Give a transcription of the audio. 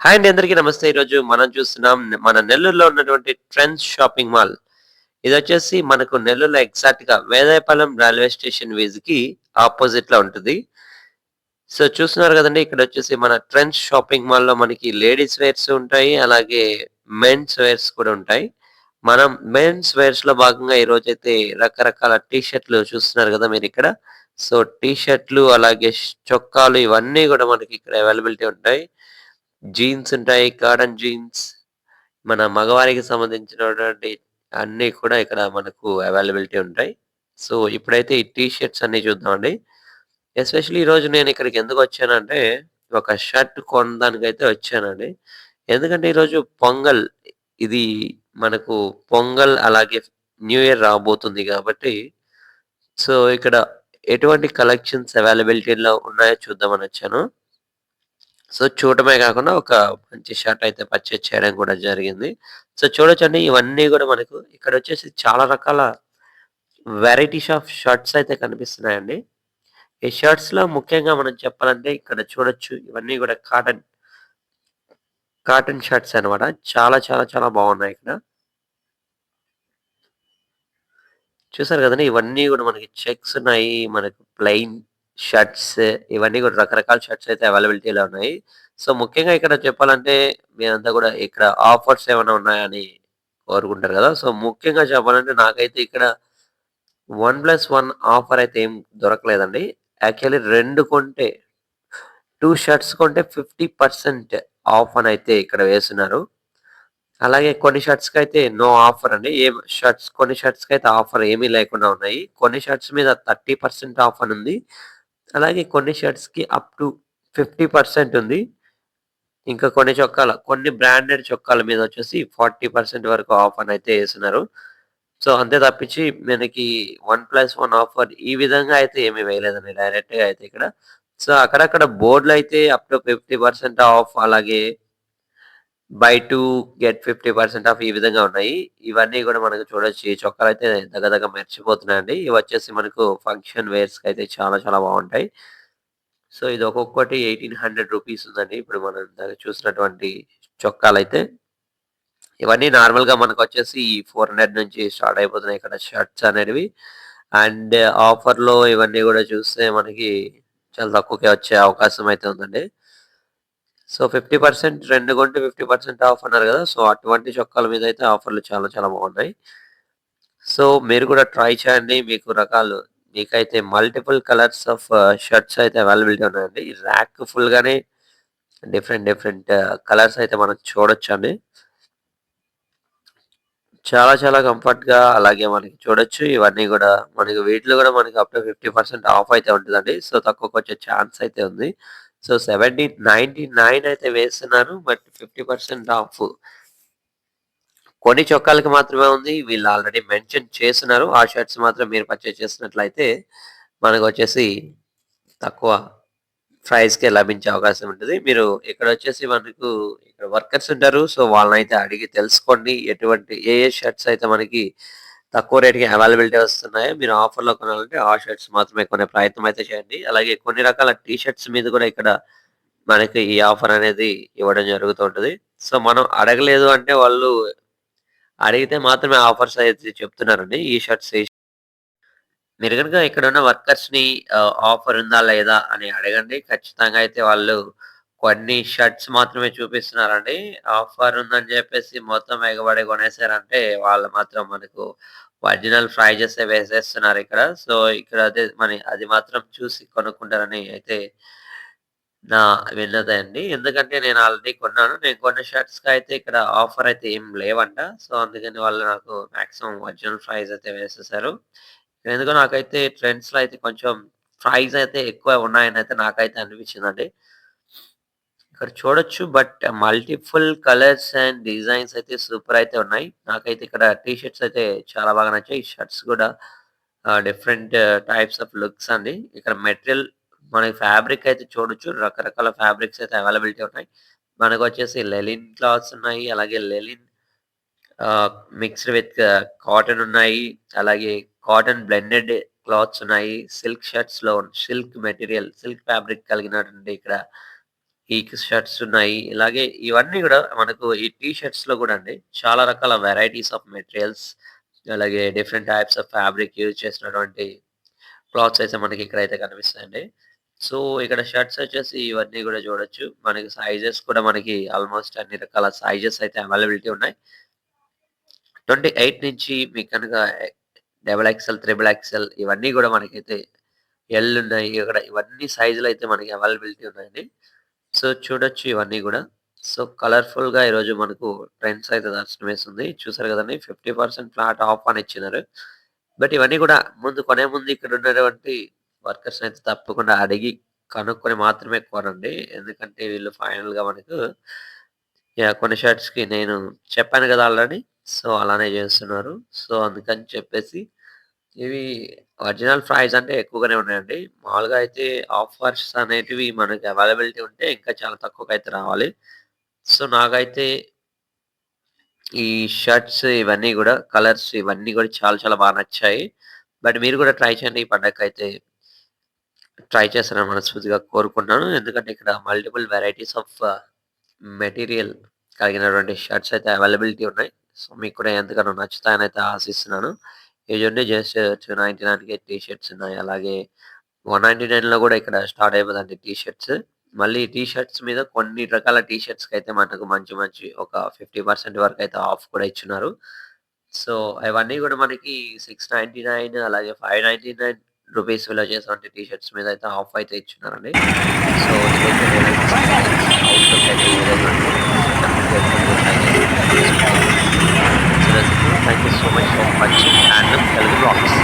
Hi అండి, అందరికీ నమస్తే. ఈరోజు మనం చూస్తున్నాం మన నెల్లూరులో ఉన్నటువంటి ట్రెండ్స్ షాపింగ్ మాల్. ఇదొచ్చేసి మనకు నెల్లూరులో ఎగ్జాక్ట్‌గా వేదాయపాలెం రైల్వే స్టేషన్ వీధికి ఆపోజిట్‌లో ఉంటది. సో, చూస్తున్నారు గదండీ! ఇక్కడొచ్చేసి మన ట్రెండ్స్ షాపింగ్ మాల్‌లో మనకి లేడీస్ వేర్స్ ఉంటాయి. అలాగే మెన్స్ వేర్స్ కూడా ఉంటాయి. మనం మెన్స్ వేర్స్‌లో భాగంగా ఈరోజైతే రకరకాల టీ షర్ట్‌లు చూస్తున్నారు గదా మీరిక్కడ. సో, టీ షర్ట్‌లు అలాగే చొక్కాలు ఇవన్నీ గూడా మనకి ఇక్కడ అవైలబిలిటీ ఉంటాయి. జీన్స్ ఉంటాయి. కాటన్ జీన్స్, మన మగవారికి సంబంధించినటువంటి అన్నీ కూడా ఇక్కడ మనకు అవైలబిలిటీ ఉంటాయి. సో, ఇప్పుడైతే ఈ టీ షర్ట్స్ అన్నీ చూద్దామండి. ఎస్పెషల్లీ ఈరోజు నేను ఇక్కడికి ఎందుకొచ్చానంటే, ఒక షర్ట్ కొనడానికైతే వచ్చానండి. ఎందుకంటే ఈరోజు పొంగల్, ఇది మనకు పొంగల్ అలాగే న్యూ ఇయర్ రాబోతుంది గాబట్టి, సో, ఇక్కడ ఎటువంటి కలెక్షన్స్ అవైలబిలిటీలో ఉన్నాయో చూద్దామనొచ్చాను. సో, చూడటమే కాకుండా ఒక మంచి షర్ట్ అయితే పర్చేజ్ చేయడం కూడా జరిగింది. సో, చూడొచ్చండి, ఇవన్నీ గూడా మనకు ఇక్కడొచ్చేసి చాలా రకాల వెరైటీస్ ఆఫ్ షర్ట్స్ అయితే కనిపిస్తున్నాయండి. ఈ షర్ట్స్‌లో ముఖ్యంగా మనం చెప్పాలంటే ఇక్కడ చూడొచ్చు, ఇవన్నీ గూడా కాటన్ షర్ట్స్ అన్నమాట. చాలా బాగున్నాయి ఇక్కడ. చూసారు గదండీ! ఇవన్నీ గూడా మనకి చెక్స్ ఉన్నాయి. మనకు ప్లెయిన్ షర్ట్స్, ఇవన్నీ గూడా రకరకాల షర్ట్స్ అయితే అవైలబిలిటీలో ఉన్నాయి. సో, ముఖ్యంగా ఇక్కడ చెప్పాలంటే మీరంతా గూడా ఇక్కడ ఆఫర్స్ ఏమైనా ఉన్నాయని కోరుకుంటారు గదా! సో, ముఖ్యంగా చెప్పాలంటే నాకైతే ఇక్కడ 1+1 ఆఫర్ అయితే ఏం దొరకలేదండి. యాక్చువల్లీ 2 కొంటే 2 షర్ట్స్ కొంటే 50% ఆఫ్ అనైతే ఇక్కడ వేస్తున్నారు. అలాగే కొన్ని షర్ట్స్‌కైతే నో ఆఫర్ అండి. కొన్ని షర్ట్స్‌కైతే ఆఫర్ ఏమీ లేకుండా ఉన్నాయి. కొన్ని షర్ట్స్ మీద 30% ఆఫ్ అని ఉంది. అలాగే కొన్ని షర్ట్స్‌కి అప్ టు 50% ఉంది. ఇంకా కొన్ని బ్రాండెడ్ చొక్కాల మీద వచ్చేసి 40% వరకు ఆఫ్ అని అయితే యేసున్నారు. సో, అంతే తప్పించి మనకి 1+1 ఆఫర్ ఈ విధంగా అయితే ఏమి వేయలేదండి డైరెక్ట్‌గా అయితే ఇక్కడ. సో, అక్కడక్కడ బోర్డ్‌లయితే అప్ టు 50% ఆఫ్, అలాగే బై 2 గెట్ 50% ఆఫ్ ఈ విధంగా ఉన్నాయి. ఇవన్నీ గూడా మనకు చూడొచ్చు. ఈ చొక్కాలైతే దగ్గ మెరిసిపోతున్నాయండి. ఇవొచ్చేసి మనకు ఫంక్షన్ వేర్స్‌కైతే చాలా బావుంటాయి. సో, ఇది ఒక్కొక్కటి రూ. 1800 ఉందండి. ఇప్పుడు మనం ఇందాక చూసినటువంటి చొక్కాలైతే. ఇవన్నీ నార్మల్‌గా మనకొచ్చేసి ఈ 400 నుంచి స్టార్ట్ అయిపోతున్నాయి ఇక్కడ షర్ట్స్ అనేటివి. అండ్ ఆఫర్‌లో ఇవన్నీ గూడా చూస్తే మనకి చాలా తక్కువకే వచ్చే అవకాశం అయితే ఉందండి. సో, 50% 2 కొంటే 50% ఆఫ్ అన్నారు గదా! సో, అటువంటి చొక్కాల మీదయితే ఆఫర్‌లు చాలా బాగున్నాయి. సో, మీరు కూడా ట్రై చేయండి. మీకైతే మల్టిపుల్ కలర్స్ ఆఫ్ షర్ట్స్ అయితే అవైలబిలిటీ ఉన్నాయండి. ఈ ర్యాక్ ఫుల్‌గానే డిఫరెంట్ కలర్స్ అయితే మనం చూడొచ్చండి. చాలా కంఫర్ట్‌గా అలాగే మనకి చూడొచ్చు. ఇవన్నీ గూడా మనకి వీటిలో గూడా మనకి అప్ టు 50% ఆఫ్ అయితే ఉంటదండి. సో, తక్కువకొచ్చే ఛాన్స్ అయితే ఉంది. సో, 1799 అయితే వేస్తున్నారు. బట్ 50% ఆఫ్ కొన్ని చొక్కాలకి మాత్రమే ఉంది. వీళ్ళు ఆల్రెడీ మెన్షన్ చేసున్నారు. ఆ షర్ట్స్ మాత్రం మీరు పర్చేజ్ చేసినట్లయితే మనకొచ్చేసి తక్కువ ప్రైస్‌కే లభించే అవకాశం ఉంటది. మీరు ఇక్కడొచ్చేసి మనకు ఇక్కడ వర్కర్స్ ఉంటారు. సో, వాళ్ళనైతే అడిగి తెలుసుకోండి. ఏ షర్ట్స్ అయితే మనకి తక్కువ రేట్‌కి అవైలబిలిటీ వస్తున్నాయో, మీరు ఆఫర్‌లో కొనాలంటే ఆ షర్ట్స్ మాత్రమే కొనే ప్రయత్నం అయితే చేయండి. అలాగే కొన్ని రకాల టీ షర్ట్స్ మీద కూడా ఇక్కడ మనకి ఈ ఆఫర్ అనేది ఇవ్వడం జరుగుతూ ఉంటది. సో, మనం అడగలేదు అంటే వాళ్ళు అడిగితే మాత్రమే ఆఫర్స్ అయితే చెప్తున్నారండి. ఈ షర్ట్స్ మీరు గనుక ఇక్కడున్న వర్కర్స్‌ని ఆఫర్ ఉందా? లేదా? అని అడగండి. ఖచ్చితంగా అయితే వాళ్ళు కొన్ని షర్ట్స్ మాత్రమే చూపిస్తున్నారండి. ఆఫర్ ఉందని జెప్పేసి మొత్తం ఎగబడి కొనేసారంటే వాళ్ళు మాత్రం మనకు ఒరిజినల్ ప్రైజెసే వేసేస్తున్నారిక్కడ. సో, ఇక్కడ అది మాత్రం చూసి కొనుక్కుంటారని అయితే నా విన్నదే అండి. ఎందుకంటే నేను ఆల్రెడీ కొన్నాను. నేను కొన్న షర్ట్స్‌కయితే ఇక్కడ ఆఫర్ అయితే ఏం లేవంట. సో, అందుకని వాళ్ళు నాకు మాక్సిమం ఒరిజినల్ ప్రైస్ అయితే వేసేసారు. ఎందుకో నాకైతే ట్రెండ్స్‌లో అయితే కొంచెం ప్రైస్ అయితే ఎక్కువ ఉన్నాయనయితే నాకైతే అనిపించిందండి. ఇక్కడ చూడొచ్చు, but multiple colours and designs అయితే సూపర్ అయితే ఉన్నాయి. నాకైతే ఇక్కడ టీ షర్ట్స్ అయితే చాలా బాగా నచ్చాయి. ఈ షర్ట్స్ కూడా డిఫరెంట్ టైప్స్ ఆఫ్ లుక్స్ అండి. ఇక్కడ మెటీరియల్ మనకి ఫ్యాబ్రిక్ అయితే చూడొచ్చు. రకరకాల ఫ్యాబ్రిక్స్ అయితే అవైలబిలిటీ ఉన్నాయి. మనకొచ్చేసి లెనిన్ క్లాత్స్ ఉన్నాయి. అలాగే లెనిన్ ఆహ్, మిక్స్డ్ విత్ కాటన్ ఉన్నాయి. అలాగే కాటన్ బ్లెండెడ్ క్లాత్స్ ఉన్నాయి. సిల్క్ షర్ట్స్‌లో సిల్క్ మెటీరియల్, సిల్క్ ఫ్యాబ్రిక్ కలిగినటువంటి ఇక్కడ ఈ షర్ట్స్ ఉన్నాయి. ఇలాగే ఇవన్నీ గూడా మనకు ఈ టీ షర్ట్స్‌లో గూడా అండి చాలా రకాల వెరైటీస్ ఆఫ్ మెటీరియల్స్ అలాగే different types of fabric use చేసినటువంటి క్లాత్స్ అయితే మనకి ఇక్కడైతే కనిపిస్తాయండి. సో, ఇక్కడ షర్ట్స్ వచ్చేసి ఇవన్నీ గూడా చూడొచ్చు. మనకి సైజెస్ కూడా మనకి ఆల్‌మోస్ట్ అన్ని రకాల సైజెస్ అయితే అవైలబిలిటీ ఉన్నాయి. 28 నుంచి మీకు కనుక డబుల్ ఎక్స్‌ఎల్, త్రిబుల్ ఎక్స్‌ఎల్ ఇవన్నీ గూడా మనకైతే ఎల్ ఉన్నాయి. ఇక్కడ ఇవన్నీ సైజులయితే మనకి అవైలబిలిటీ ఉన్నాయండి. సో, చూడొచ్చు ఇవన్నీ గూడా. సో, కలర్‌ఫుల్‌గా ఈరోజు మనకు ట్రెండ్స్ అయితే దర్శనమిస్తుంది. చూసారు గదండీ! 50% ఫ్లాట్ ఆఫ్ అని ఇచ్చినారు. బట్ ఇవన్నీ గూడా కొనే ముందు ఇక్కడ ఉన్నటువంటి వర్కర్స్‌నయితే తప్పకుండా అడిగి, కనుక్కొని మాత్రమే కొనండి. ఎందుకంటే వీళ్ళు ఫైనల్‌గా మనకు కొన్ని షర్ట్స్‌కి నేను చెప్పాను గదా! ఆల్రెడీ. సో, అలానే జేస్తున్నారు. సో, అందుకని చెప్పేసి ఇవి ఒరిజినల్ ప్రైస్ అంటే ఎక్కువగానే ఉన్నాయండి. మామూలుగా అయితే ఆఫర్స్ అనేటివి మనకి అవైలబిలిటీ ఉంటే ఇంకా చాలా తక్కువకైతే రావాలి. సో, నాకైతే ఈ షర్ట్స్ ఇవన్నీ గూడా కలర్స్ ఇవన్నీ గూడా చాలా చాలా బాగా నచ్చాయి. బట్ మీరు గూడా ట్రై చేయండి. ఈ పండగకైతే ట్రై చేస్తారని మనస్ఫూర్తిగా కోరుకుంటున్నాను. ఎందుకంటే ఇక్కడ మల్టిపుల్ వెరైటీస్ ఆఫ్ మెటీరియల్ కలిగినటువంటి షర్ట్స్ అయితే అవైలబిలిటీ ఉన్నాయి. సో, మీకు కూడా ఎంతగానో నచ్చుతాయనైతే ఆశిస్తున్నాను. ఇవి చూడండి జస్ట్ 299కే టీ షర్ట్స్ ఉన్నాయి. అలాగే 199లో గూడా ఇక్కడ స్టార్ట్ అయిపోదండి టీ షర్ట్స్. మళ్ళీ టీ షర్ట్స్ మీద కొన్ని రకాల టీ షర్ట్స్‌కైతే మనకు మంచి మంచి ఒక 50% వరకైతే ఆఫ్ కూడా ఇచ్చున్నారు. సో, అవన్నీ గూడా మనకి 699 అలాగే 599 రూపీస్ విలువ చేసేటువంటి టీ షర్ట్స్ మీద అయితే ఆఫ్ అయితే ఇచ్చున్నారండి. సో, ఇదైతే నేనైతే అవుట్‌లుక్ అయితే ఈ విధంగా ఉంటుంది. So, thank you so much for watching and Telugu vlogs.